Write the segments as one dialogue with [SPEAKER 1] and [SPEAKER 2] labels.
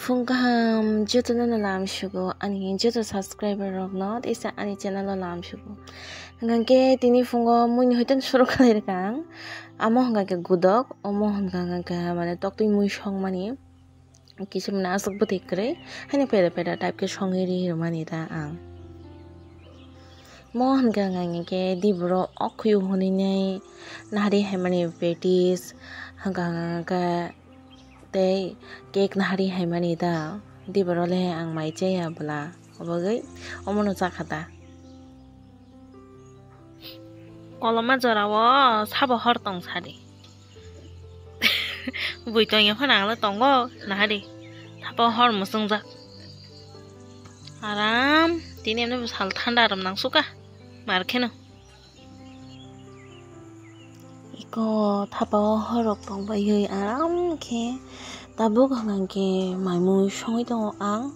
[SPEAKER 1] Fungkaham joto no lam shugo ani joto subscriber rok no isa ani channel lo lam shugo hanggang ke tini fungo mui hoiten suru khalir kang amo hanggang ke gudok omo hanggang ke mane toktui mui song mani kisum na asuk buti kre hani peda peda type ke songiri mani ta ang mo hanggang ke dibro okyu honi nei nahari hemani petis hanggang ke tei cake nahari haimani da dibarole ang mai cheya bla obagai omono chakhata koloma jorawo sabo hortong sadi buitong ya phana la tongo nahari thapa hor musungja aram tini emne sal thanda ram nang suka markheno iko thapa horok tong bai aram ke tabuk hanggang ke maimui songoi tongo ang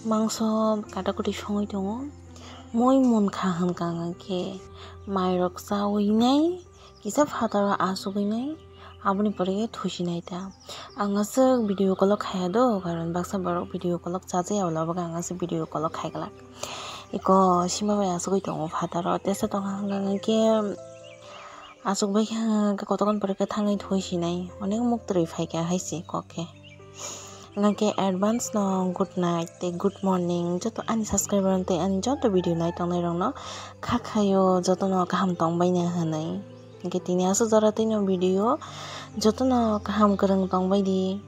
[SPEAKER 1] mangso katakoti songoi tongo moi mon kha hanggang ke mairok chawi nai kisa phatara asugoi nai aboni pore thusi nai ta angase video call khaya do karon baksa borok video call chaje awla baga angase video call khaigala iko sima bai asugoi tongo phatara tesa tong hanggang ke asuk bai ke kotokon pore ke thangai thusi nai onek muktroi phaika haisi koke ngake advance no good night te good morning joto ani subscriber te ani joto video nai tongnai rong no khakhayo joto no kaham tongbai na hanai ngake tini asu jara te no video joto no kaham karang tongbai di